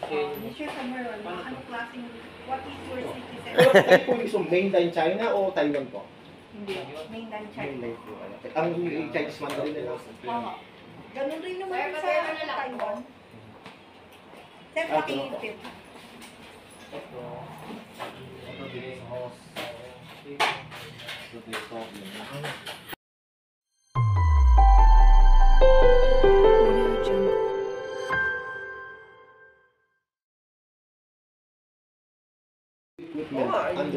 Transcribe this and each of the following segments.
Mr. Cameron, anong klaseng, what is your citizen? Kayo po yung mainland China o Taiwan po? Hindi, mainland China. Mainland po. Ang Chinese Mandarin na lang. Oo. Ganun rin naman sa Taiwan. Sir, pakiintip.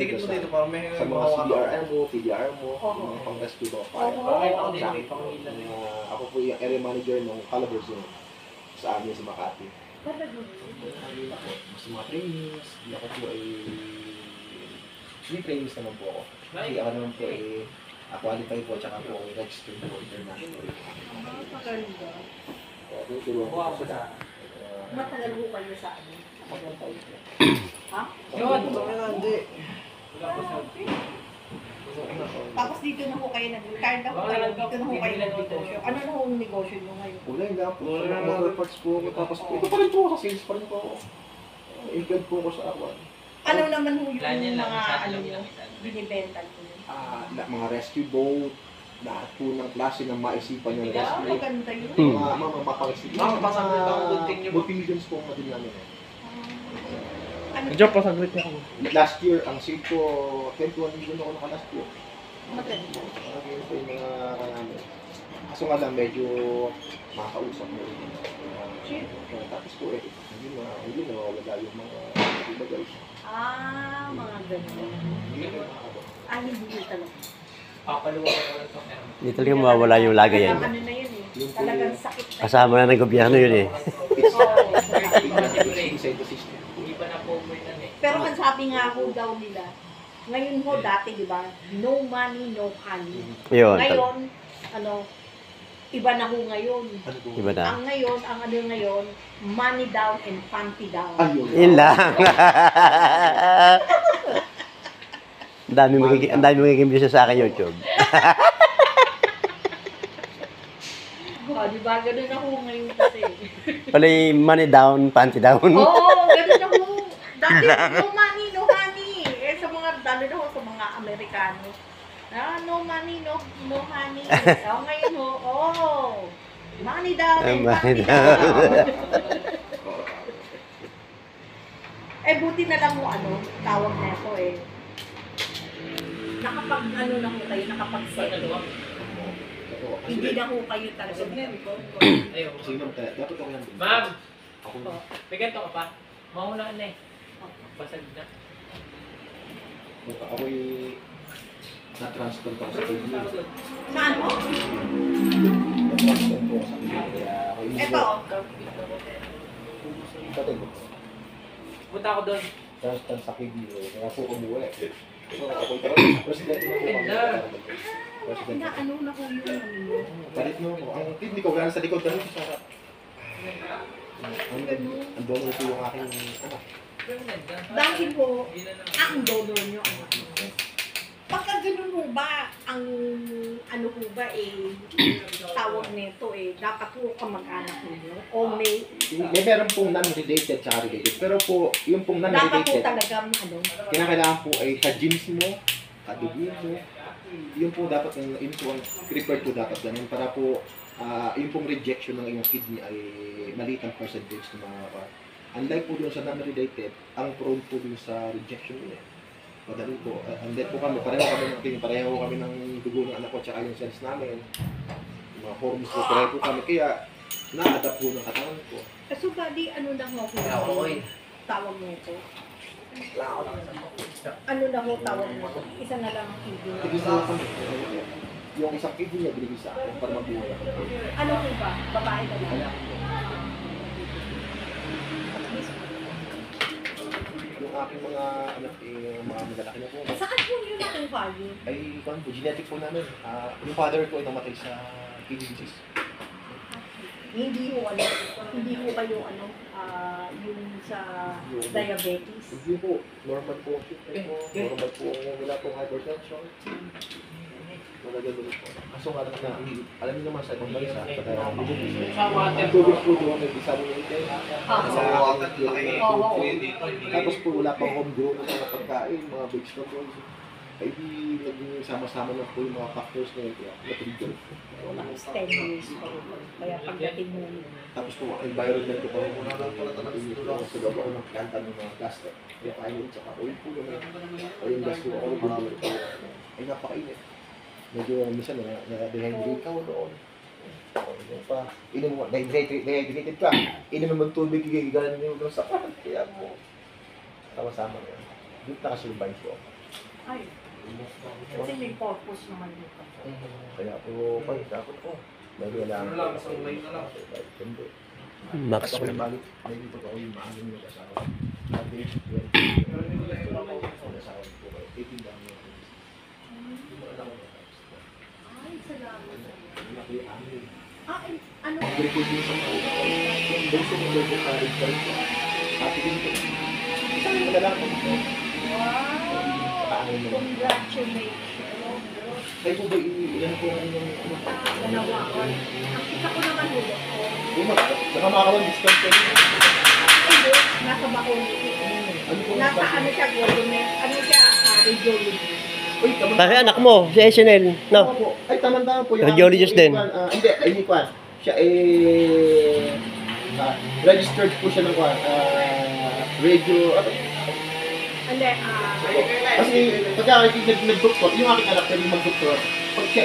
Dikit mo dito para may sa mga CDR mo, PDR mo, yung pang-rescue ba? Ako po yung area manager ng Calabar Zone sa amin sa Makati. Mas mga trainees, ako po ay may trainees naman po ako. Kasi ako naman po ay qualified po, tsaka po ay registered po international. Maganda. Tuturuan ko po sila. Matagal ho kayo sa ano? Ha? Yun! Hindi. Tapos dito na ho kayo nag-retire na ho kayo, dito na ho kayo nag-negosyo. Ano na ho ang negosyo nyo ngayon? Wala, hindi ako. Mga parts po ako. Tapos po, ito pa rin po ako. Sales pa rin po ako. Include po ako sa awan. Ano naman ho yung mga ano nyo, binibenta nyo? Mga rescue boat, lahat po ng klase ng maisipan yung rescue. Maganda yun. Mga mapapang-isip. Mga bulletins po ang madin namin. Diyan pa sa group niya ako. Last year, ang sale ko, 21 million ako naka last year. Maganda. Yun po yung mga namin. Kaso nga lang, medyo makakausap mo rin. Tapos po hindi na wala yung mga ibagay. Mga ganun. Hindi Hindi talaga. Hindi talaga mawawala yung lagay yan. Ano na yun eh. Talagang sakit na. Kasama na ng gobyerno yun eh. Pero ang sabi nga ho daw nila, ngayon ho dati, di ba, no money, no honey. Yun. Ngayon, iba na ho ngayon. Iba na. Ang ngayon, money down and panty down. Yun lang. Ang dami magiging views sa akin YouTube. Di ba? Ganun na ho ngayon kasi. Pala yung money down, panty down. Oo, ganun na ho. Dati, no money, no honey. Sa mga, lalo na ho sa mga Amerikano. No money, no honey. Ngayon ho, money down and panty down. Buti na lang tawag na ito nakapag na ho kayo, nakapag-settle. Hindi na ho kayo talaga. Dapat ako lang din. Ma'am! May ganito ka pa? Mahulaan na eh. Basag na. Ako'y na-transfer ko sa TV. Saan mo? Na-transfer ko sa TV. Ito. Patay ko. Punta ako doon. Transfer sa TV. Kaya po umuwi. So, ako'y president mo po. Na na ho yun. Palit mo. Ang hindi ko gano'n sa likod. Gano'n sa sarap. Ang donor ko yung aking anak. Dahil po, ang donor nyo ang anak. Pagka ganun ho ba, ang tawag nito dapat ho kamag-anak ninyo? O may meron pong non-related tsaka related. Pero po, yung pong dapat po non-related, talagang kinakailangan po ay ka-genes mo, ka-dugo mo. Yung po dapat, yung po ang preferred po dapat ganun para po yung pong rejection ng iyong kidney ay maliit ang percentage ng mga unlike po dun sa non-related, ang prone po dun sa rejection niya. Madali po. Unlike po kami, pareho kami ng dugo ng anak ko tsaka yung cells namin. Yung mga hormones po, pareho po kami. Kaya, na-adapt po ng katawan ko. So, bali, na ho tawag mo ito? Na ho tawag mo ito? Isa na lang ang kidney. Tigisa kami. Yung isang kidney niya, binigay sa akin para mabuhay ako. Ano ho ba? Babae na lang? Yung aking mga anak, mga malalaki na po. Saan po yun nakuha yun? Ay, genetic po namin. Yung father ko ay namatay sa kidney disease. Hindi ho kayo yung sa diabetes. Hindi po, normal po. Normal po, wala pong hypertension. Magagano po. Kaso nga lang na, alam niyo naman sa ibang bansa, pagka Sa water ang tubig po doon, nag-isa mo yung ito. Sa tapos po wala pang home grown na mga pagkain, mga vegetables. Ay di naging sama-sama na po yung mga factors na yun. Kaya na-trigger. Wala. 10 years pa. Kaya pagdating mo. Tapos po, ang environment ko pa rin sa gaba ko ng kanta ng mga gas. Kaya kain tsaka oil po naman. O yung gas ko ako dito. Ay napakainit. Medyo minsan na-dehydrate ka doon. Yung pa, inom mo, dehydrated ka. Inom naman tubig, gigigalan mo yung sapat. Kaya po, sama-sama na yun. Dito nakasurvive ko. Ay. Kasi may purpose naman dito. Kaya po, dapat po. May kailangan ko. Hindi. Max. At ako balik, may dito ako yung maaming yung asawa. At yung asawa ko kayo. Titinda mo yung Ay, salamat. amin. Ano? Ang record din sa mga yung bunso ng logo sa rin pa rin ko. At din ko. Isang yung madala ko. Wow! Congratulations! Kayo po ba ilan po ang inyong Dalawa. Ang isa ko naman ulo. nakamakawang discount kayo? Hindi, nasa Bacolod. Ano po Nasa ano siya, government. Ano siya, radiology. Uy, tama. Kasi anak mo, si SNL, no? Opo. Ay, tama-tama po. Radiologist din. Hindi, ay, hindi kwan. Siya registered po siya ng kwan. Radio, Hindi, kasi pagka nag-doktor, yung aking anak pwede mag-doktor, pag siya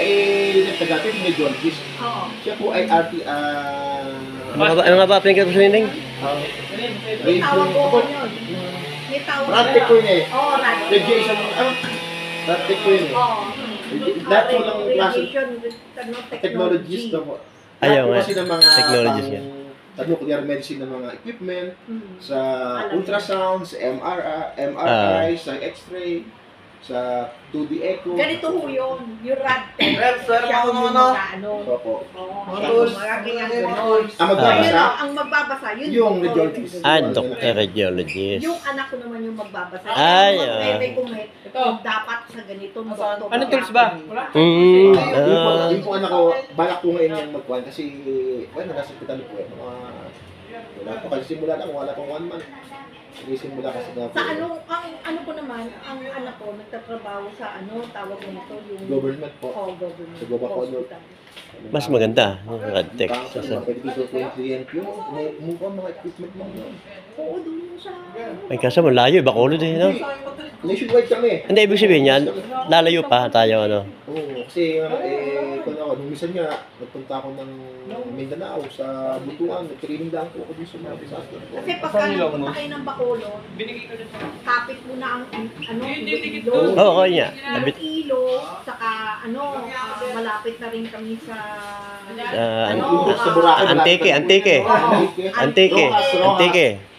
nagtagati, yung radiologist, oo. siya po ay RT, Ano nga ba pinag sa nining? May tawag ko yun. May tawag Radtech po yun eh. Oo, radtech. Radiation, Radtech po yun eh. Oo. Lahat po ng klase. Radiation, ano, Technologist na po. Ayaw Lahat po nga. kasi ng mga Technologist yan. nuclear medicine ng mga equipment, Mm. sa ultrasound, sa MRI, sa X-ray, sa 2D echo. Ganito ho yun, yung radtech. Sir, Siya ho yung ano? mga ano. Opo. Oo, Mga siya tools. yung mga ganyan ganon. Ang Ayun magbabasa, o, ang magbabasa, yun. yung doktor. radiologist. Ah, doctor radiologist. Yung anak ko naman yung magbabasa. Ay, Magre-recommend kung dapat sa ganitong doktor. Anong tools ba? Wala. Yung po anak ko, balak ko ngayon yung magkuhan kasi, well, nasa hospital po eh. Wala po kasi simula lang, wala pang 1 month. Simula kasi na po. Sa ano ko naman, ang anak ko nagtatrabaho sa tawag mo nito, yung Government po. government. Sa Bacolod. hospital. Mas maganda, yung radtech. Pwede ko po yung client yun. Mukha mga equipment mo yun. Oo, doon yung sa... Ay kaso malayo, Bacolod eh, no? Nationwide kami. Hindi, ibig sabihin yan, lalayo pa tayo, ano? Oo, kasi kung ako, nung minsan nga, nagpunta ako ng Mindanao sa Butuan, nag-training lang po ako dun sa mga disaster ko. Kasi pagka nagpunta kayo ng Bacolod, Binigay ko din sa kapit mo na ang ilo. Oo, okay nga. Ang ilo, saka malapit na rin kami sa... Sa Boracay. Antike. Antike.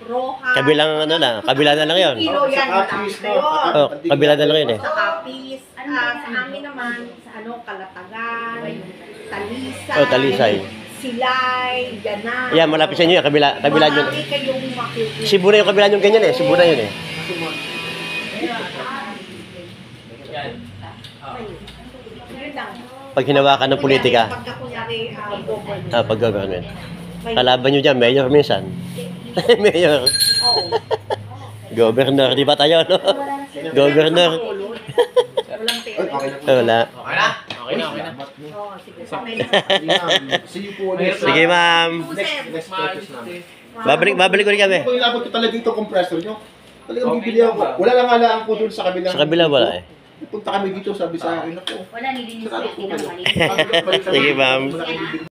Roja. Kabila na lang yun. Ilo yan, malapit na yun. Oh, kabila na lang yun eh. Sa Capiz, sa amin naman, sa Calatagan, Talisay, Oh, Talisay. Silay, Ganan. Yan, malapit sa inyo yan, kabila yun. Marami kayong makikita. Cebu na yung kabila yung ganyan eh, Cebu na yun eh. yan. Yun lang. Pag hinawakan ng politika, Pagka kunyari, government. pag government. Kalaban nyo dyan, mayor minsan. Mayor. Oo. Governor, di ba tayo, no? Governor. Walang pera. Okay na po. Wala. Okay na? Okay na. Oo, sige. Okay na. See you po ulit. Sige, ma'am. Next purchase namin. Babalik ulit kami. Kung ilabot ko talaga itong compressor nyo, talagang bibili ako. Wala lang alaan ko dun sa kabilang. Sa kabila wala eh. Punta kami dito, sabi sa akin ako. Wala nilinis ko Sarado yung po kayo. pinamali. Sige, ma'am.